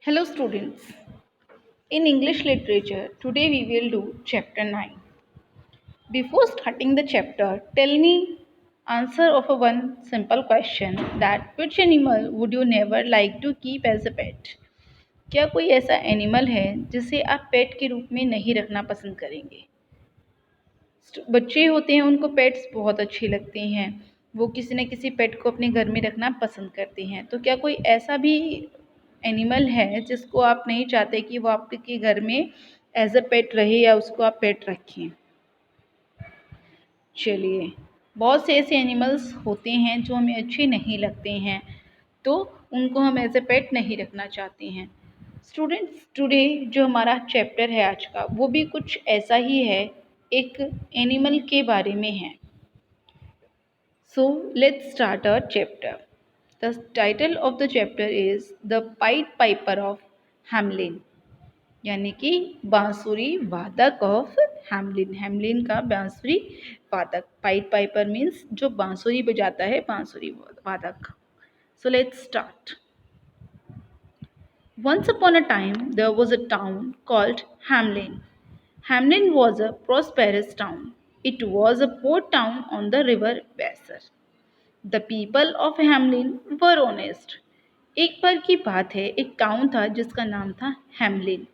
Hello students. In English literature, today we will do chapter 9. Before starting the chapter, tell me answer of a one simple question that which animal would you never like to keep as a pet? क्या कोई ऐसा animal है जिसे आप पेट के रूप में नहीं रखना पसंद करेंगे? बच्चे होते हैं उनको पेट्स बहुत अच्छे लगते हैं, वो किसी न किसी पेट को अपने घर में रखना पसंद करते हैं। तो क्या कोई ऐसा भी एनिमल है जिसको आप नहीं चाहते कि वो आपके घर में एज अ पेट रहे या उसको आप पेट रखें? चलिए, बहुत से ऐसे एनिमल्स होते हैं जो हमें अच्छे नहीं लगते हैं, तो उनको हम एज अ पेट नहीं रखना चाहते हैं। स्टूडेंट्स, टुडे जो हमारा चैप्टर है आज का, वो भी कुछ ऐसा ही है, एक एनिमल के बारे में है। So let's start our chapter. The title of the chapter is the pied piper of Hamelin, यानी कि बांसुरी वादक ऑफ हैमलिन। हैमलिन का बांसुरी वादक। पाइट पाइपर मीन्स जो बांसुरी बजाता है, बांसुरी वादक। सो let's start. Once upon a time, there was a town called Hamlin. Hamlin was a prosperous town. It was a port town on the river Weser. The people of Hamlin were honest. एक बार की बात है, एक town था जिसका नाम था Hamelin.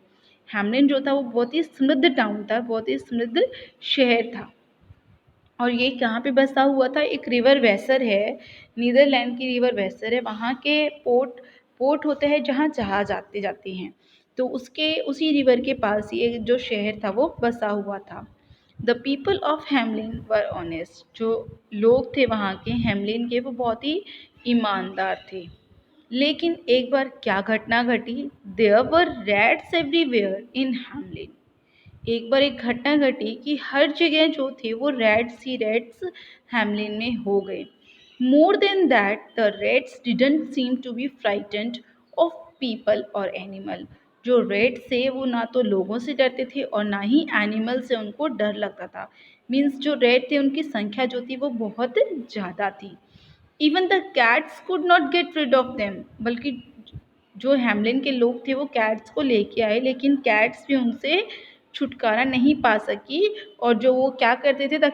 Hamelin जो था वो बहुत ही समृद्ध टाउन था, बहुत ही समृद्ध शहर था। और ये कहाँ पे बसा हुआ था? एक रिवर वेसर है, नीदरलैंड की रिवर वेसर है, वहाँ के पोर्ट होता है जहाँ जहाज आते जाते हैं। तो उसके उसी रिवर के पास ये जो शहर था वो बसा हुआ था। The people of Hamelin were honest. जो लोग थे वहाँ के हैमलिन के, वो बहुत ही ईमानदार थे। लेकिन एक बार क्या घटना घटी? There were rats everywhere in Hamelin. एक बार एक घटना घटी कि हर जगह जो थे वो रैट्स ही रैट्स हैमलिन में हो गए। More than that, the rats didn't seem to be frightened of people और एनिमल। जो रैट्स थे वो ना तो लोगों से डरते थे और ना ही एनिमल से उनको डर लगता था। मीन्स जो रैट थे उनकी संख्या जो थी वो बहुत ज़्यादा थी। Even the cats could not get rid of them. बल्कि जो हैमलिन के लोग थे वो कैट्स को लेके आए, लेकिन कैट्स भी उनसे छुटकारा नहीं पा सकी। और जो वो क्या करते थे, the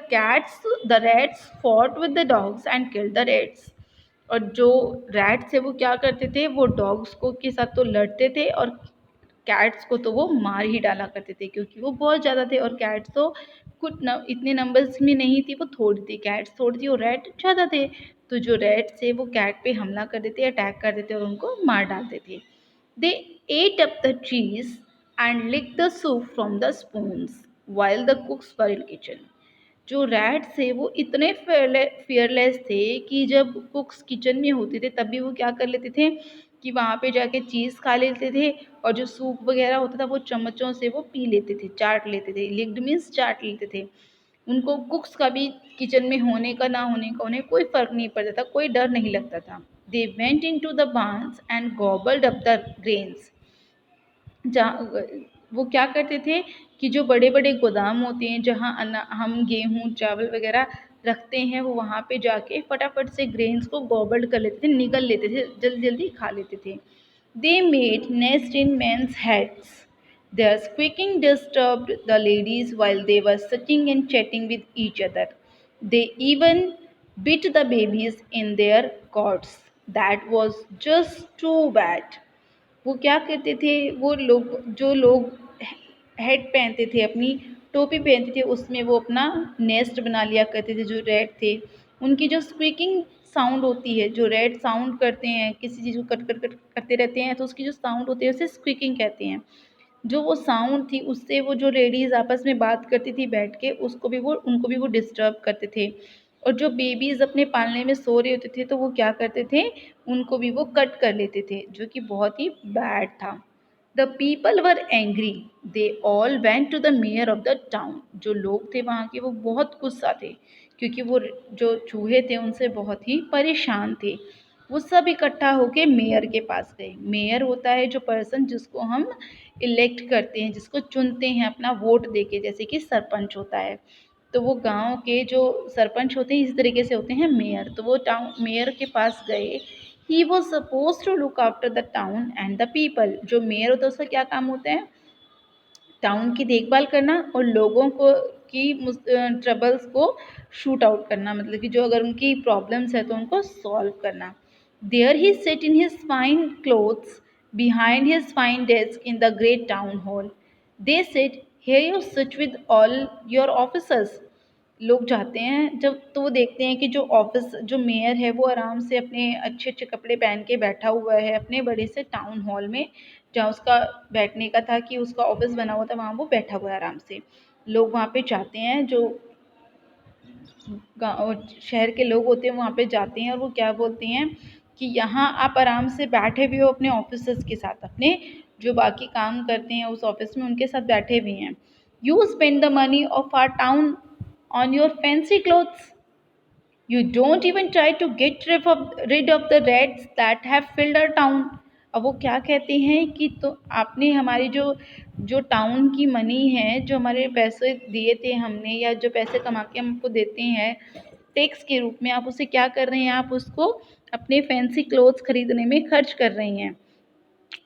rats fought with the dogs and killed the rats. और जो रैट्स थे वो क्या करते थे, वो डॉग्स को के साथ तो लड़ते थे और कैट्स को तो वो मार ही डाला करते थे, क्योंकि वो बहुत ज़्यादा थे। और कैट्स तो इतने नंबर्स में नहीं थी, वो थोड़ी थी, कैट्स थोड़ी थी और रैट ज़्यादा थे। तो जो रैट्स थे वो कैट पे हमला कर देते, अटैक कर देते और उनको मार डालते थे। They ate up the cheese and lick the soup from the spoons while the cooks were in kitchen. जो रैट्स थे वो इतने फियरलेस थे कि जब कुक्स किचन में होते थे तब भी वो क्या कर लेते थे कि वहाँ पे जाके चीज़ खा लेते थे, और जो सूप वगैरह होता था वो चम्मचों से वो पी लेते थे, चाट लेते थे। लिक्ड मीन्स चाट लेते थे। उनको कुक्स का भी किचन में होने का ना होने का उन्हें कोई फ़र्क नहीं पड़ता था, कोई डर नहीं लगता था। They went into the barns and gobbled up the grains. जहाँ वो क्या करते थे कि जो बड़े बड़े गोदाम होते हैं जहाँ हम गेहूँ चावल वगैरह रखते हैं, वो वहाँ पे जाके फटाफट से ग्रेन्स को गॉबल्ड कर लेते थे, निगल लेते थे, जल्दी जल्दी खा लेते थे। They made nest in men's heads. Their squeaking disturbed the ladies while they were sitting and chatting with each other. They even bit the babies in their cots. That was just too bad. वो क्या करते थे, वो लोग जो लोग head पहनते थे, अपनी टोपी पहनते थे, उसमें वो अपना नेस्ट बना लिया करते थे। जो रैट थे उनकी जो स्क्वीकिंग साउंड होती है, जो रैट साउंड करते हैं, किसी चीज़ को कट कट कट करते रहते हैं तो उसकी जो साउंड होती है उसे स्क्वीकिंग कहते हैं। जो वो साउंड थी उससे वो जो लेडीज़ आपस में बात करती थी बैठ के, उनको भी वो डिस्टर्ब करते थे। और जो बेबीज़ अपने पालने में सो रहे होते थे तो वो क्या करते थे, उनको भी वो कट कर लेते थे, जो कि बहुत ही बैड था। The people were angry. They all went to the mayor of the town. जो लोग थे वहाँ के वो बहुत गुस्सा थे, क्योंकि वो जो चूहे थे उनसे बहुत ही परेशान थे। वो सब इकट्ठा होके मेयर के पास गए। मेयर होता है जो पर्सन जिसको हम इलेक्ट करते हैं, जिसको चुनते हैं अपना वोट देके, जैसे कि सरपंच होता है। तो वो गांव के जो सरपंच होते हैं इस तरीके से होते हैं मेयर। तो वो टाउन मेयर के पास गए he was suppose to look after the town and the people. जो मेयर होता है उसका क्या काम होता है? टाउन की देखभाल करना और लोगों को की ट्रबल्स को शूट आउट करना, मतलब कि जो अगर उनकी प्रॉब्लम्स है तो उनको सॉल्व करना। There he sit in his fine clothes behind his fine desk in the great town hall. They said, here you sit with all your officers. लोग जाते हैं जब तो वो देखते हैं कि जो मेयर है वो आराम से अपने अच्छे अच्छे कपड़े पहन के बैठा हुआ है अपने बड़े से टाउन हॉल में, जहाँ उसका बैठने का था कि उसका ऑफिस बना हुआ था, वहाँ वो बैठा हुआ है आराम से। लोग वहाँ पे जाते हैं, जो शहर के लोग होते हैं वहाँ पे जाते हैं और वो क्या बोलते हैं कि यहाँ आप आराम से बैठे हुए हो अपने ऑफिसर्स के साथ, अपने जो बाकी काम करते हैं उस ऑफिस में उनके साथ बैठे हुए हैं। You spend the money of our town on your fancy clothes. You don't even try to get rid of the rats that have filled our town. अब वो क्या कहते हैं कि तो आपने हमारी जो जो टाउन की मनी है, जो हमारे पैसे दिए थे हमने, या जो पैसे कमा के हमको देते हैं टैक्स के रूप में, आप उसे क्या कर रहे हैं? आप उसको अपने फैंसी क्लोथ्स खरीदने में खर्च कर रहे हैं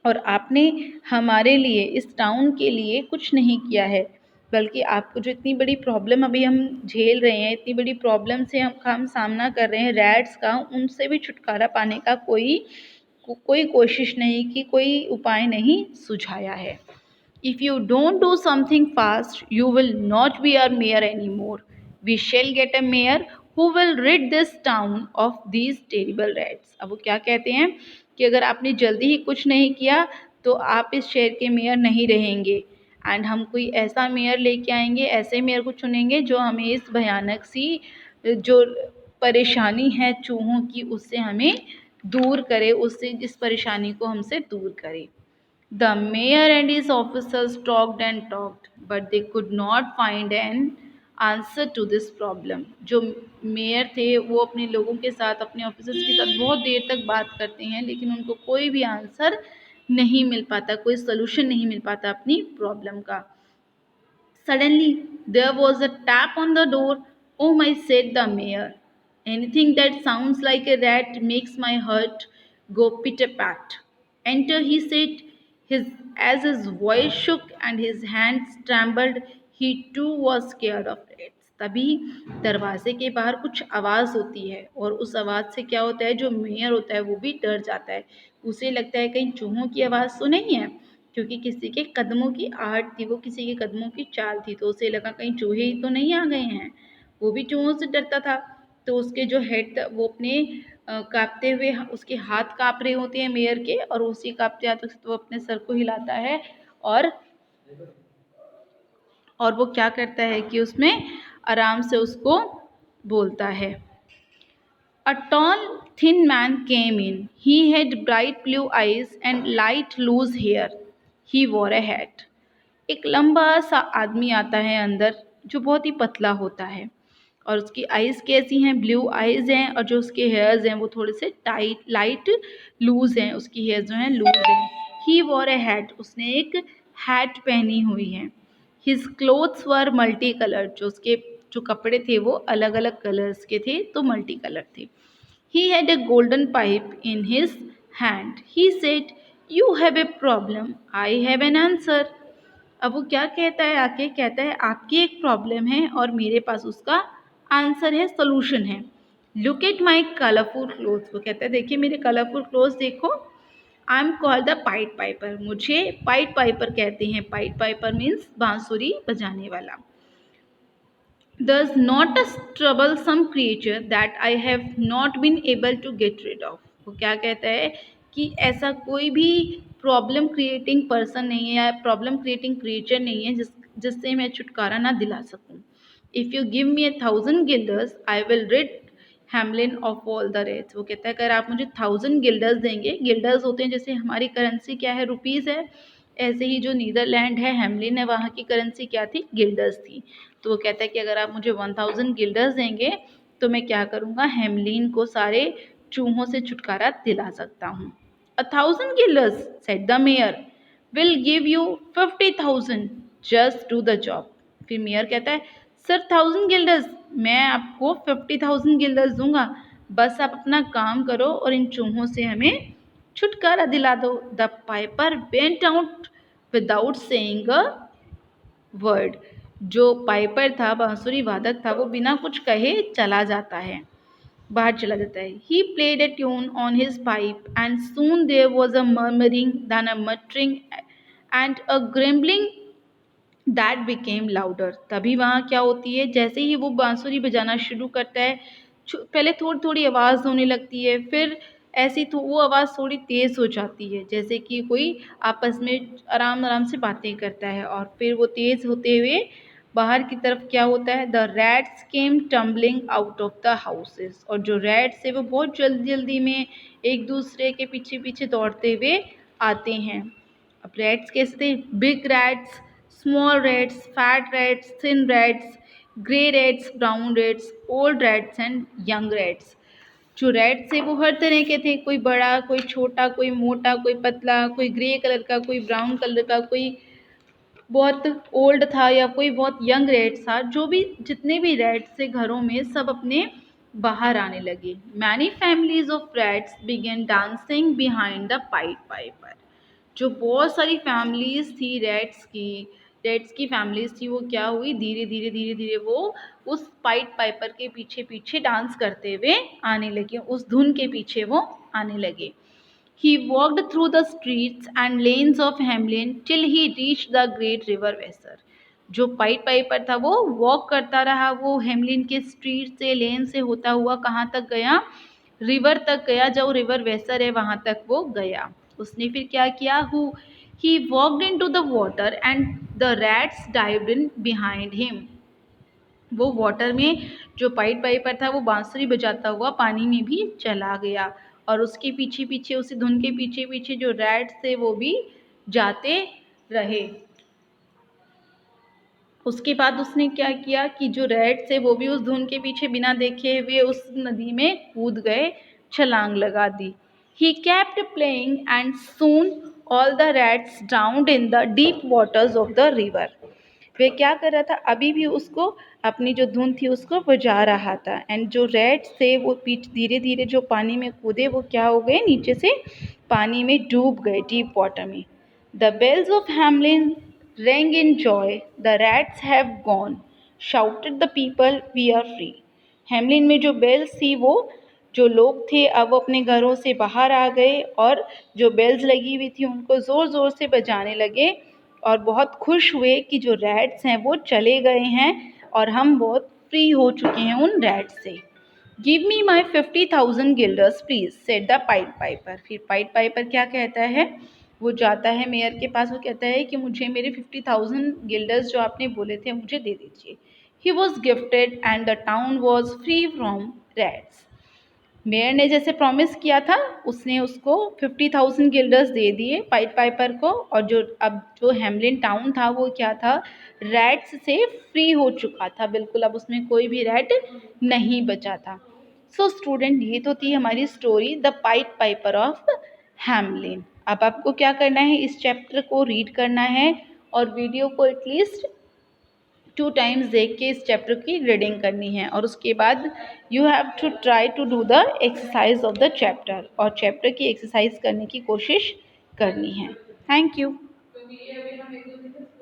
और आपने हमारे लिए, इस टाउन के लिए कुछ नहीं किया है। बल्कि आपको जो इतनी बड़ी प्रॉब्लम अभी हम झेल रहे हैं, इतनी बड़ी प्रॉब्लम से हम सामना कर रहे हैं रैट्स का, उनसे भी छुटकारा पाने का कोई कोशिश नहीं की, कोई उपाय नहीं सुझाया है। If you don't do something fast, you will not be our mayor anymore. We shall get a mayor who will rid this town of these terrible rats. अब वो क्या कहते हैं कि अगर आपने जल्दी ही कुछ नहीं किया तो आप इस शहर के मेयर नहीं रहेंगे, एंड हम कोई ऐसा मेयर लेके आएंगे, ऐसे मेयर को चुनेंगे जो हमें इस भयानक सी जो परेशानी है चूहों की उससे हमें दूर करे, उससे इस परेशानी को हमसे दूर करे। The mayor and his officers talked and talked, but they could not find an answer to this problem. जो मेयर थे वो अपने लोगों के साथ, अपने ऑफिसर्स के साथ बहुत देर तक बात करते हैं, लेकिन उनको कोई भी आंसर नहीं मिल पाता, कोई सोल्यूशन नहीं मिल पाता अपनी प्रॉब्लम का। Suddenly, there was a tap on the door. Oh my, said the mayor. Anything that sounds like a rat makes my heart go pit-a-pat. Enter, he said. As his voice shook and his hands trembled, he too was scared of rats. तभी दरवाजे के बाहर कुछ आवाज़ होती है और उस आवाज़ से क्या होता है, जो मेयर होता है वो भी डर जाता है। उसे लगता है कहीं चूहों की आवाज़ तो नहीं है, क्योंकि किसी के कदमों की आहट थी, वो किसी के कदमों की चाल थी, तो उसे लगा कहीं चूहे ही तो नहीं आ गए हैं। वो भी चूहों से डरता था, तो उसके जो हेड वो अपने कांपते हुए उसके हाथ कांप रहे होते हैं मेयर के, और उसी कांपते हाथों से तो वो अपने सर को हिलाता है और वो क्या करता है कि उसमें आराम से उसको बोलता है। A tall, thin man came in. He had bright blue eyes and light, loose hair. He wore a hat. एक लंबा सा आदमी आता है अंदर, जो बहुत ही पतला होता है और उसकी आइज़ कैसी हैं? ब्लू आइज़ हैं, और जो उसके हेयर्स हैं वो थोड़े से लाइट लूज़ हैं, उसकी हेयर जो हैं लूज़ हैं। ही वॉर ए हैट, उसने एक हैट पहनी हुई है। हिज क्लोथ्स वर मल्टी कलर्ड, जो कपड़े थे वो अलग अलग कलर्स के थे, तो मल्टी कलर थे। He had a golden pipe in his hand. He said, "You have a problem. I have an answer." अब वो क्या कहता है? आके कहता है आपकी एक प्रॉब्लम है और मेरे पास उसका आंसर है, सोल्यूशन है। Look at my colourful clothes, वो कहता है देखिए मेरे कलरफुल क्लोथ्स देखो। I am called the pied Piper, मुझे पाइट पाइपर कहते हैं। पाइट पाइपर मीन्स बांसुरी बजाने वाला। There's not a troublesome creature that I have not been able to get rid of. वो क्या कहता है कि ऐसा कोई भी प्रॉब्लम क्रिएटिंग पर्सन नहीं है या प्रॉब्लम क्रिएटिंग क्रिएचर नहीं है जिससे मैं छुटकारा ना दिला सकूं। If you give me 1,000 guilders I will rid Hamelin of all the rates. वो कहता है अगर आप मुझे 1,000 गिल्डर्स देंगे, गिल्डर्स होते हैं जैसे हमारी करेंसी क्या है, रुपीज़ है, ऐसे ही जो नीदरलैंड है, हैमलिन है, वहाँ की करेंसी क्या थी, गिल्डर्स थी। तो वो कहता है कि अगर आप मुझे 1,000 गिल्डर्स देंगे तो मैं क्या करूँगा, हेमलिन को सारे चूहों से छुटकारा दिला सकता हूँ। 1,000 guilders, said the mayor, will give you 50,000, just do the job. फिर मेयर कहता है सर 1,000 गिल्डर्स, मैं आपको 50,000 गिल्डर्स दूंगा, बस आप अपना काम करो और इन चूहों से हमें छुटकारा दिला दो। The Piper went out without saying a word. जो पाइपर था, बांसुरी वादक था, वो बिना कुछ कहे चला जाता है, बाहर चला जाता है। He played a tune on his pipe and soon there was a murmuring, then a muttering and a grumbling that became louder। तभी वहाँ क्या होती है, जैसे ही वो बांसुरी बजाना शुरू करता है, पहले थोड़ी थोड़ी आवाज़ होने लगती है, फिर ऐसी तो वो आवाज़ थोड़ी तेज़ हो जाती है, जैसे कि कोई आपस में आराम आराम से बातें करता है, और फिर वो तेज़ होते हुए बाहर की तरफ क्या होता है, the rats came tumbling out of the houses. और जो रैट्स है वो बहुत जल्दी जल्दी में एक दूसरे के पीछे पीछे दौड़ते हुए आते हैं। अब रैट्स कैसे थे, big rats, small rats, fat rats, thin rats, grey rats, brown rats, old rats and young rats. जो रैट्स थे वो हर तरह के थे, कोई बड़ा, कोई छोटा, कोई मोटा, कोई पतला, कोई ग्रे कलर का, कोई ब्राउन कलर का, कोई बहुत ओल्ड था या कोई बहुत यंग रैट था। जो भी जितने भी रैट्स थे घरों में, सब अपने बाहर आने लगे। Many families of rats began dancing behind the pied piper. जो बहुत सारी फैमिलीज थी रैट्स की फैमिलीज थी, वो क्या हुई, धीरे धीरे धीरे धीरे वो उस पाइट पाइपर के पीछे पीछे डांस करते हुए आने लगे, उस धुन के पीछे वो आने लगे। He walked through the streets and lanes of Hamelin till he reached the great river Weser। जो पाइट पाइपर था वो वॉक करता रहा, वो हेमलिन के स्ट्रीट से, लेन से होता हुआ कहाँ तक गया, रिवर तक गया, जो रिवर वेसर है वहाँ तक वो गया। उसने फिर क्या किया, he walked into the water and the rats dived in behind him। वो वाटर में, जो पाइट पाइपर था वो बांसुरी बजाता हुआ पानी में भी चला गया, और उसके पीछे पीछे, उसी धुन के पीछे पीछे जो रैट्स थे वो भी जाते रहे। उसके बाद उसने क्या किया कि जो रैट्स थे वो भी उस धुन के पीछे बिना देखे हुए उस नदी में कूद गए, छलांग लगा दी। He kept playing and soon all the rats drowned in the deep waters of the river। वे क्या कर रहा था, अभी भी उसको अपनी जो धुन थी उसको बजा रहा था, एंड जो रैट्स थे वो पीछे धीरे धीरे जो पानी में कूदे, वो क्या हो गए, नीचे से पानी में डूब गए, डीप वाटर में। The bells of Hamelin rang in joy, the rats have gone, shouted the people, we are free। Hamelin में जो बेल्स थी, वो जो लोग थे अब वो अपने घरों से बाहर आ गए, और जो बेल्स लगी हुई थी उनको ज़ोर ज़ोर से बजाने लगे, और बहुत खुश हुए कि जो रैट्स हैं वो चले गए हैं और हम बहुत फ्री हो चुके हैं उन रैट्स से। Give me my 50,000 guilders please, said the pied Piper. फिर पाइट पाइपर क्या कहता है, वो जाता है मेयर के पास, वो कहता है कि मुझे मेरे 50,000 गिल्डर्स जो आपने बोले थे मुझे दे दीजिए। He was gifted and the town was free from rats. Mayor ने जैसे प्रॉमिस किया था, उसने उसको 50,000 गिल्डर्स दे दिए पाइट पाइपर को, और जो हेमलिन टाउन था वो क्या था, रैट्स से फ्री हो चुका था बिल्कुल, अब उसमें कोई भी रैट नहीं बचा था। सो स्टूडेंट, ये तो थी हमारी story the pied piper of Hamelin. अब आपको क्या करना है, इस चैप्टर को रीड करना है और वीडियो को एटलीस्ट 2 टाइम्स देख के इस चैप्टर की रीडिंग करनी है, और उसके बाद you have to try to do the exercise of the chapter, और चैप्टर की एक्सरसाइज करने की कोशिश करनी है। Thank you.